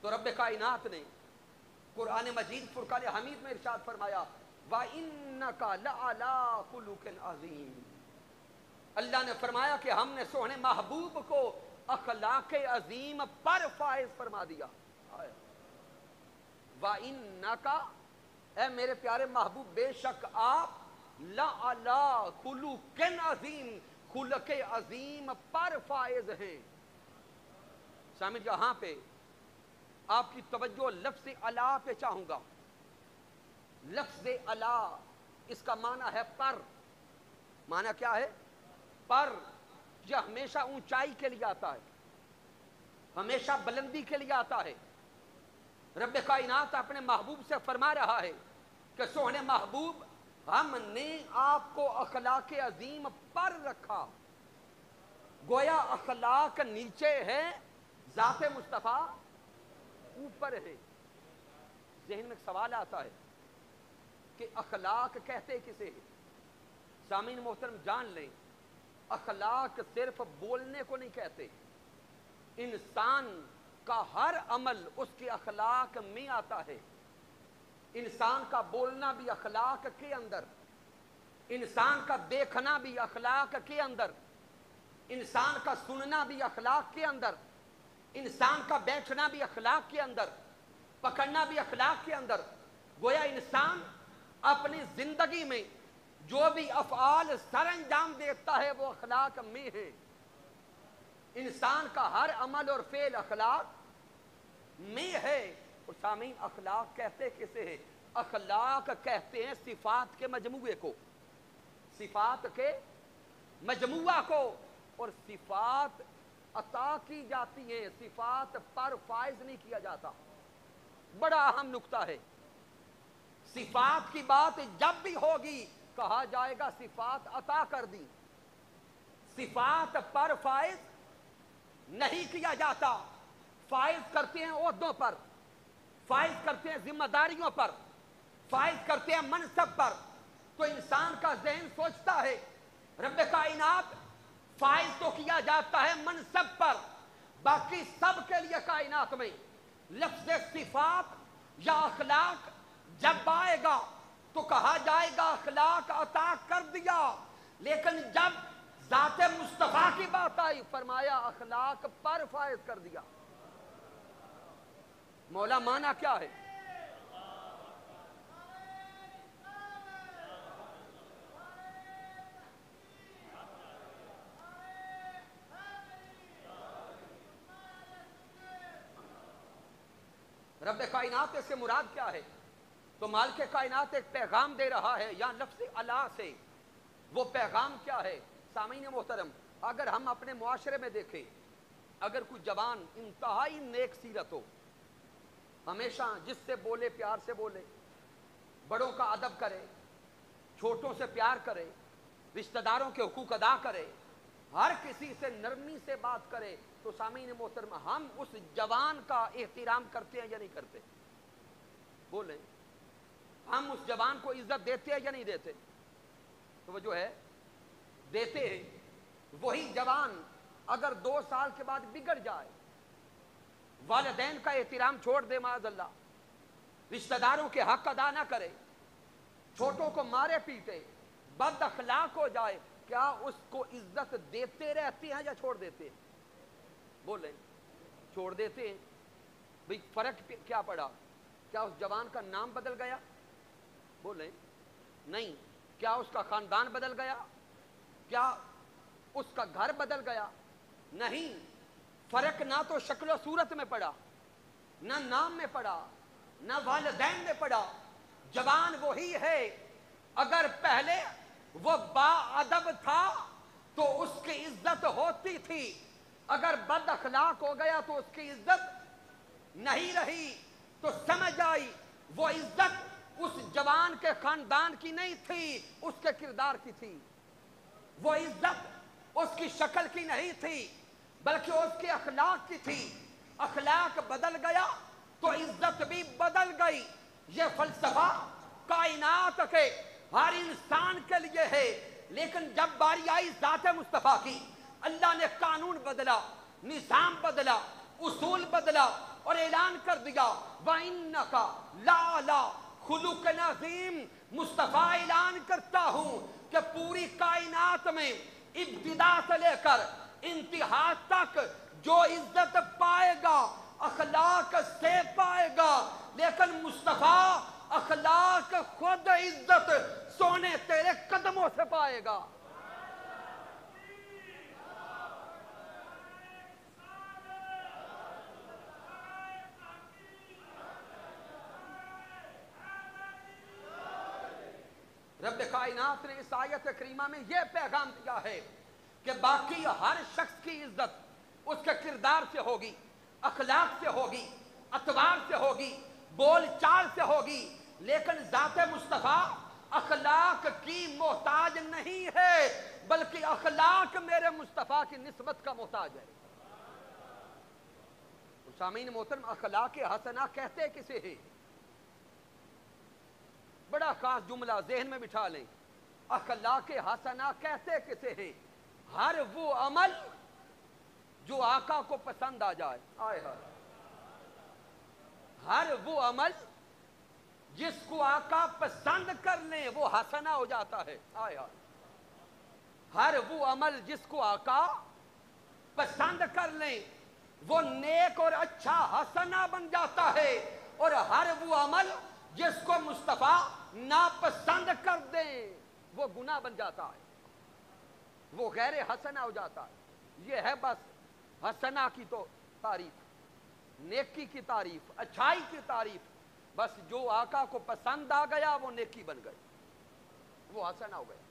تو رب کائنات نے قرآن مجید فرقان حمید میں ارشاد فرمایا وَإِنَّكَ لَعَلَىٰ خُلُقٍ عَظِيمٍ، اللہ نے فرمایا کہ ہم نے سوہنے محبوب کو اخلاق عظیم پر فائز فرما دیا۔ وَإِنَّكَ، اے میرے پیارے محبوب، بے شک آپ لَعَلَىٰ خُلُقٍ عَظِيمٍ، خلق عظیم پر فائز ہیں۔ سامنے یہاں پہ آپ کی توجہ لفظ علا پہ چاہوں گا۔ لفظ علا اس کا معنی ہے پر۔ معنی کیا ہے؟ پر۔ یہ ہمیشہ اونچائی کے لیے آتا ہے، ہمیشہ بلندی کے لیے آتا ہے۔ رب کائنات اپنے محبوب سے فرما رہا ہے کہ سوہنے محبوب، ہم نے آپ کو اخلاق عظیم پر رکھا۔ گویا اخلاق نیچے ہے، ذات مصطفیٰ اوپر ہے۔ ذہن میں ایک سوال آتا ہے کہ اخلاق کہتے کسے ہیں؟ سامعین محترم جان لیں، اخلاق صرف بولنے کو نہیں کہتے۔ انسان کا ہر عمل اس کے اخلاق میں آتا ہے۔ انسان کا بولنا بھی اخلاق کے اندر، انسان کا دیکھنا بھی اخلاق کے اندر، انسان کا سننا بھی اخلاق کے اندر، انسان کا بیٹھنا بھی اخلاق کے اندر، پکڑنا بھی اخلاق کے اندر۔ گویا انسان اپنی زندگی میں جو بھی افعال سر انجام دیتا ہے وہ اخلاق میں ہے۔ انسان کا ہر عمل اور فعل اخلاق میں ہے۔ اور سامعین، اخلاق کہتے کسے ہیں؟ اخلاق کہتے ہیں صفات کے مجموعے کو، صفات کے مجموعہ کو۔ اور صفات عطا کی جاتی ہیں، صفات پر فائز نہیں کیا جاتا۔ بڑا اہم نکتہ ہے۔ صفات کی بات جب بھی ہوگی کہا جائے گا صفات عطا کر دی، صفات پر فائز نہیں کیا جاتا۔ فائز کرتے ہیں عہدوں پر، فائز کرتے ہیں ذمہ داریوں پر، فائز کرتے ہیں منصب پر۔ تو انسان کا ذہن سوچتا ہے رب کائنات فائز تو کیا جاتا ہے منصب پر، باقی سب کے لیے کائنات میں لفظ صفات یا اخلاق جب آئے گا تو کہا جائے گا اخلاق عطا کر دیا، لیکن جب ذات مصطفیٰ کی بات آئی فرمایا اخلاق پر فائز کر دیا۔ مولا مانا کیا ہے؟ رب کائنات سے مراد کیا ہے؟ تو مالک کائنات ایک پیغام دے رہا ہے یا لفظ علا سے۔ وہ پیغام کیا ہے؟ سامعین محترم، اگر ہم اپنے معاشرے میں دیکھیں، اگر کوئی جوان انتہائی نیک سیرت ہو، ہمیشہ جس سے بولے پیار سے بولے، بڑوں کا ادب کرے، چھوٹوں سے پیار کرے، رشتہ داروں کے حقوق ادا کرے، ہر کسی سے نرمی سے بات کرے، تو سامعین محترم ہم اس جوان کا احترام کرتے ہیں یا نہیں کرتے؟ بولیں، ہم اس جوان کو عزت دیتے ہیں یا نہیں دیتے؟ تو وہ جو ہے دیتے ہیں۔ وہی جوان اگر 2 سال کے بعد بگڑ جائے، والدین کا احترام چھوڑ دے معاذ اللہ، رشتہ داروں کے حق ادا نہ کرے، چھوٹوں کو مارے پیٹے، بد اخلاق ہو جائے، کیا اس کو عزت دیتے رہتے ہیں یا چھوڑ دیتے ہیں؟ بولیں، چھوڑ دیتے ہیں۔ بھئی فرق کیا پڑا؟ کیا اس جوان کا نام بدل گیا؟ بولیں، نہیں۔ کیا اس کا خاندان بدل گیا؟ کیا اس کا گھر بدل گیا؟ نہیں۔ فرق نہ تو شکل و صورت میں پڑا، نہ نام میں پڑا، نہ والدین میں پڑا۔ جوان وہی ہے۔ اگر پہلے وہ با ادب تھا تو اس کی عزت ہوتی تھی، اگر بد اخلاق ہو گیا تو اس کی عزت نہیں رہی۔ تو سمجھ آئی وہ عزت اس جوان کے خاندان کی نہیں تھی، اس کے کردار کی تھی۔ وہ عزت اس کی شکل کی نہیں تھی بلکہ اس کے اخلاق کی تھی۔ اخلاق بدل گیا تو عزت بھی بدل گئی۔ یہ فلسفہ کائنات کے ہر انسان کے لیے ہے، لیکن جب باری آئی ذات مصطفیٰ کی، اللہ نے قانون بدلا، نظام بدلا، اصول بدلا، اور اعلان کر دیا وَإِنَّكَ لَعَلَىٰ خُلُقٍ عَظِيمٍ. مصطفیٰ اعلان کرتا ہوں کہ پوری کائنات میں ابتدا سے لے کر انتہا تک جو عزت پائے گا اخلاق سے پائے گا، لیکن مصطفیٰ اخلاق خود عزت سونے تیرے قدموں سے پائے گا. رب کائنات نے اس آیت کریمہ میں یہ پیغام دیا ہے کہ باقی ہر شخص کی عزت اس کے کردار سے ہوگی، اخلاق سے ہوگی، اطوار سے ہوگی، بول چال سے ہوگی، لیکن ذات مصطفیٰ اخلاق کی محتاج نہیں ہے، بلکہ اخلاق میرے مصطفیٰ کی نسبت کا محتاج ہے. سامعین محترم، اخلاق حسنہ کہتے کسے ہیں؟ بڑا خاص جملہ ذہن میں بٹھا لیں. اخلاق حسنہ کہتے کسے ہیں؟ ہر وہ عمل جو آقا کو پسند آ جائے. آئے ہائے. ہر وہ عمل جس کو آقا پسند کر لیں وہ حسنہ ہو جاتا ہے. آئے ہائے. ہر وہ عمل جس کو آقا پسند کر لیں وہ نیک اور اچھا حسنہ بن جاتا ہے، اور ہر وہ عمل جس کو مصطفیٰ ناپسند کر دیں وہ گناہ بن جاتا ہے، وہ غیر حسنہ ہو جاتا ہے. یہ ہے بس حسنہ کی تو تعریف، نیکی کی تعریف، اچھائی کی تعریف. بس جو آقا کو پسند آ گیا وہ نیکی بن گئی، وہ حسنہ ہو گیا.